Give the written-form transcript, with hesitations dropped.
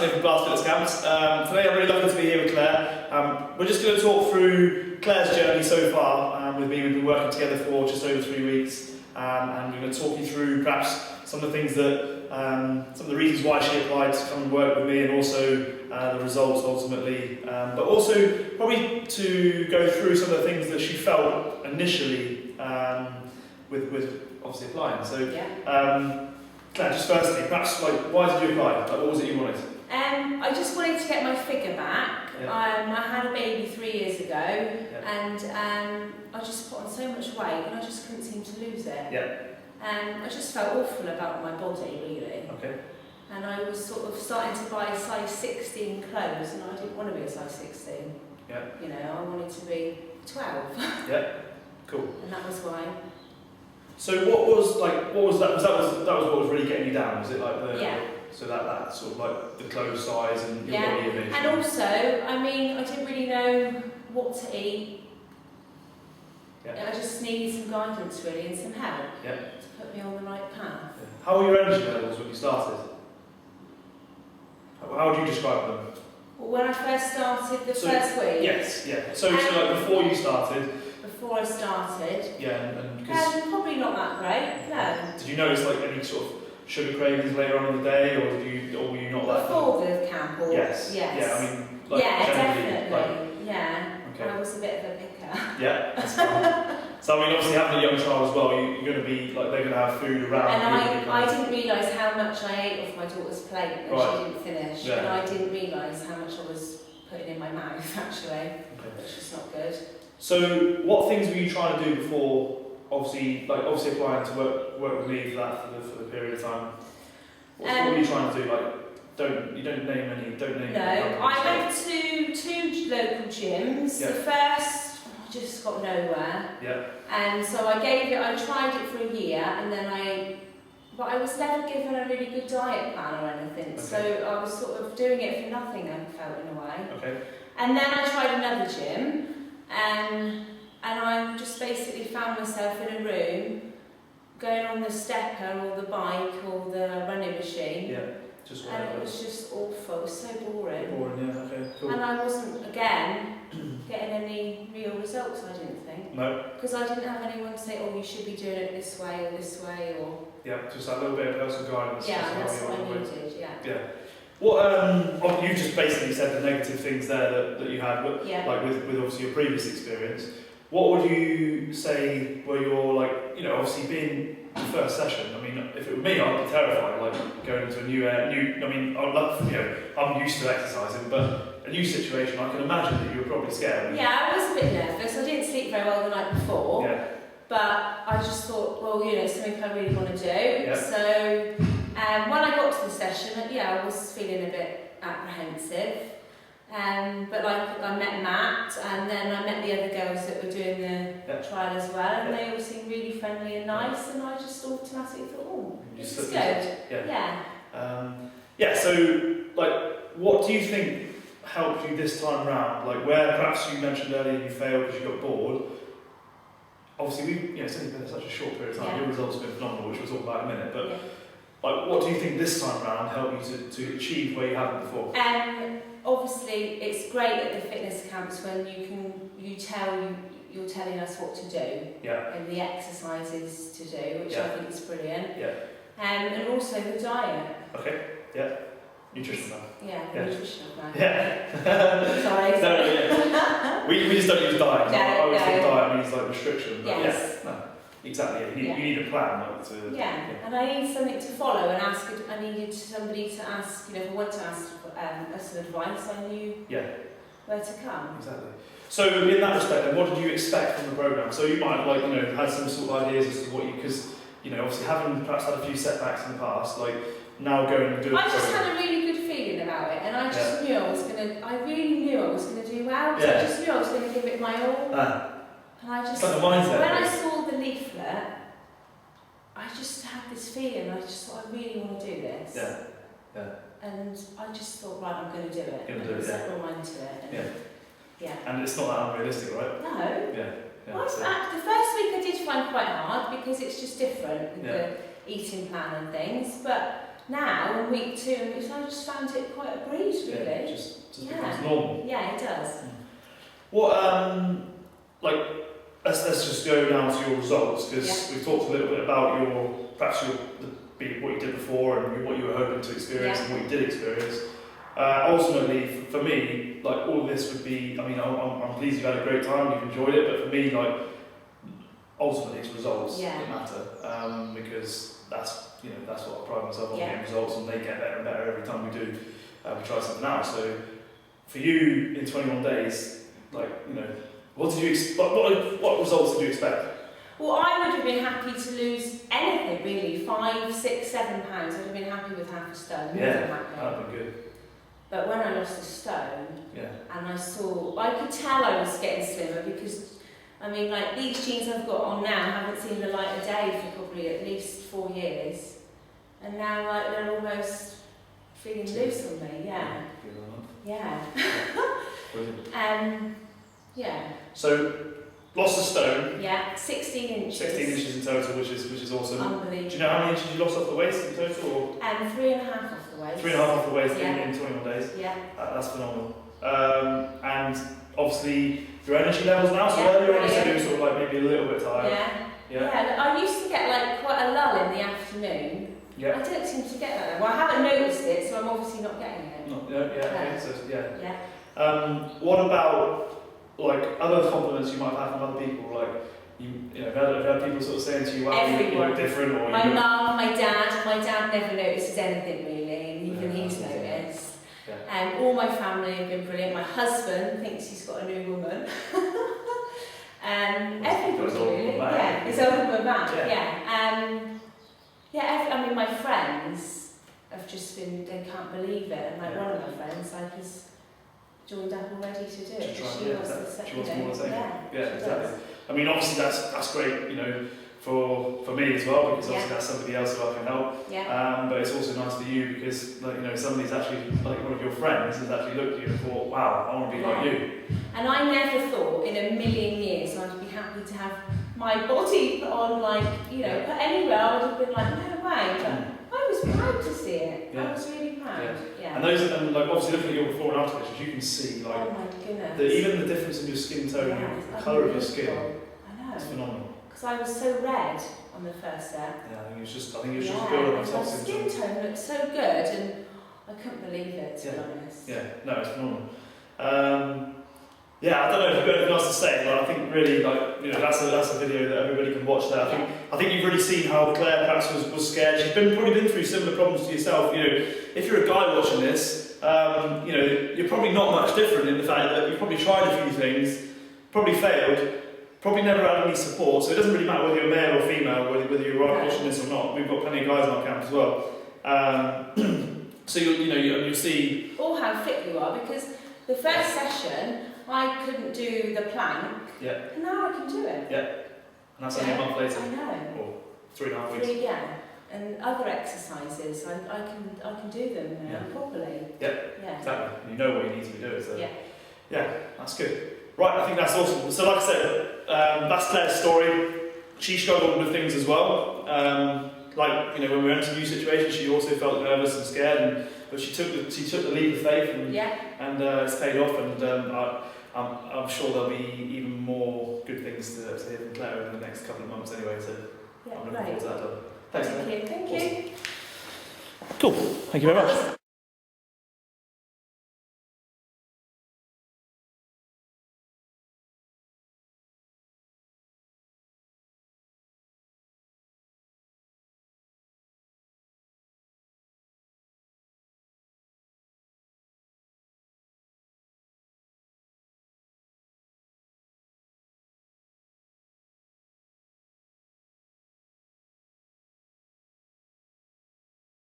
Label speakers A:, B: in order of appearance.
A: here from Glass Fitness Camps. Today I'm really lucky to be here with Claire. We're just going to talk through Claire's journey so far with me. We've been working together for just over 3 weeks, and we're going to talk you through perhaps some of the things that, some of the reasons why she applied to come and work with me, and also the results ultimately, but also probably to go through some of the things that she felt initially with obviously applying. So, Claire, just firstly, perhaps why did you apply? What was it you wanted?
B: I just wanted to get my figure back. I had a baby 3 years ago, and I just put on so much weight, and I just couldn't seem to lose it. I just felt awful about my body, really. And I was sort of starting to buy size 16 clothes, and I didn't want to be a size 16. You know, I wanted to be 12.
A: Cool.
B: And that was why.
A: So what was that? That was what was really getting you down? Was it like the so that sort of like the clothes size and your body image?
B: And also, I mean, I didn't really know what to eat. I just needed some guidance really and some help to put me on the right path.
A: How were your energy levels when you started? How would you describe them?
B: Well, when I first started the first week.
A: Yes, So like before you started.
B: Before I started.
A: And
B: probably not that great. No.
A: Did you notice like any sort of sugar cravings later on in the day, or were you not that?
B: Before the camp, or
A: yes. Yeah, I mean, like
B: definitely.
A: Okay.
B: I was a bit of a picker.
A: That's fine. So I mean, obviously having a young child as well, you're going to be like they're going to have food around.
B: And I didn't realise how much I ate off my daughter's plate when she didn't finish, and I didn't realise how much I was putting in my mouth actually, which is not good.
A: So what things were you trying to do before? Obviously applying to work with me for the period of time. What were you trying to do? Like, you don't name any.
B: No, I went to 2 local gyms. The first, I just got nowhere. And so I tried it for a year, and then but I was never given a really good diet plan or anything. So I was sort of doing it for nothing, I felt, in a way. And then I tried another gym, and I just basically found myself in a room, going on the stepper or the bike or the running machine. And it was just awful. It was so boring.
A: Cool.
B: And I wasn't, again, getting any real results, I didn't think.
A: No.
B: Because I didn't have anyone to say, oh, you should be doing it this way or...
A: just that little bit of personal guidance.
B: That's what I needed,
A: What, you just basically said the negative things there that you had, like with obviously your previous experience. What would you say were your, obviously being the first session, I mean, if it were me, I'd be terrified, going into a new I mean, I'd love, I'm used to exercising, but a new situation, I can imagine that you were probably scared.
B: Yeah, I was a bit nervous. I didn't sleep very well the night before, but I just thought, well, it's something I really want to do. So when I got to the session, I was feeling a bit apprehensive. But I met Matt, and then I met the other girls that were doing the trial as well, and they all seemed really friendly and nice, and I just automatically thought, oh, this is good.
A: So, what do you think helped you this time round? Where perhaps you mentioned earlier you failed because you got bored. Obviously, it's only been such a short period of time. Your results have been phenomenal, which we'll talk about in a minute. But what do you think this time round helped you to achieve where you haven't before?
B: Obviously, it's great at the fitness camps when you're telling us what to do and the exercises to do, which I think is brilliant. And also the diet. Nutritional plan. Nutritional plan. Sorry.
A: We just don't use diet. I always think diet means restriction. Exactly. You need a plan.
B: And I need something to follow and ask. I needed somebody to ask. If I want to ask some advice, I knew where to come.
A: Exactly. So in that respect, then, what did you expect from the program? So you might have had some sort of ideas as to what because obviously having perhaps had a few setbacks in the past, now going and doing.
B: I just had a really good feeling about it, and I just knew I really knew I was gonna do well. So I just knew I was gonna give it my all. And I just,
A: when I
B: saw the leaflet, I just had this feeling. I just thought, I really want to do this. And I just thought, right, I'm going to do it. I'm going to set my mind to it.
A: And it's not that unrealistic, right?
B: No. Well, the first week I did find quite hard because it's just different with the eating plan and things. But now in week 2 and week 3, I just found it quite a breeze, really.
A: Yeah, just becomes normal.
B: Yeah, it does.
A: What, like, let's just go down to your results, because we've talked a little bit about what you did before and what you were hoping to experience and what you did experience. Ultimately, for me, like, all of this would be, I mean, I'm pleased you've had a great time, you've enjoyed it, but for me, like, ultimately it's results that matter, because that's what I pride myself on, getting results, and they get better and better every time we do, we try something out. So for you, in 21 days, like, what results did you expect?
B: Well, I would have been happy to lose anything really, 5, 6, 7 pounds. I'd have been happy with half a stone.
A: Yeah, that would have been good.
B: But when I lost a stone, and I could tell I was getting slimmer, because, I mean, like, these jeans I've got on now haven't seen the light of day for probably at least 4 years. And now, like, they're almost feeling loose on me, yeah.
A: So, lost a stone.
B: Yeah, 16 inches.
A: 16 inches in total, which is awesome.
B: Unbelievable.
A: Do you know how many inches you lost off the waist in total? Or?
B: 3.5 off the waist.
A: 3.5 off the waist in 21 days.
B: Yeah.
A: That's phenomenal. And obviously, your energy levels now, so earlier on you said you were sort of like maybe a little bit tired.
B: Yeah, I used to get like quite a lull in the afternoon. I don't seem to get that now. Well, I haven't noticed it, so I'm obviously not getting it.
A: What about, like, other compliments you might have had from other people? Like, have you had people sort of saying to you, wow, you look different? Or
B: my mum, my dad never notices anything really, and even he's noticed. All my family have been brilliant. My husband thinks he's got a new woman. Everybody really. His old woman back, I mean, my friends have just been, they can't believe it. And like one of my friends, like, has joined up already to do it. She wants more to say.
A: Yeah, exactly. I mean, obviously that's great, for me as well, because obviously that's somebody else who I can help. But it's also nice for you because, like, somebody's actually, like, one of your friends has actually looked at you and thought, wow, I want to be like you.
B: And I never thought in a million years I'd be happy to have my body put on, like, put anywhere. I would have been like, no way. But I was proud to see it. I was really proud.
A: And like, obviously looking at your before and after pictures, you can see, like,
B: oh my goodness,
A: even the difference in your skin tone, the colour of your skin.
B: I know.
A: It's phenomenal.
B: Because I was so red on the first set.
A: Yeah, I think it was just building on top.
B: My skin tone looked so good, and I couldn't believe it, to be honest.
A: Yeah, no, it's phenomenal. I don't know if you've got anything else to say, but I think really, like, that's a video that everybody can watch there. I think you've really seen how Claire perhaps was scared. She's probably been through similar problems to yourself. If you're a guy watching this, you're probably not much different in the fact that you've probably tried a few things, probably failed, probably never had any support. So it doesn't really matter whether you're male or female, whether you're watching this or not. We've got plenty of guys on our camp as well. So you'll see.
B: Or how fit you are, because the first session I couldn't do the plank. And now I can do it.
A: And that's only a month later.
B: I know.
A: Or 3.5 weeks.
B: And other exercises, I can do them now properly.
A: Exactly. You know what you need to be doing. So that's good. Right, I think that's awesome. So like I said, that's Claire's story. She struggled with things as well. When we went into new situations, she also felt nervous and scared, but she took the leap of faith, and it's paid off. And I'm sure there'll be even more good things to hear from Claire over the next couple of months anyway. So I'm looking forward to that. Thanks.
B: Thank you.
A: Cool. Thank you very much.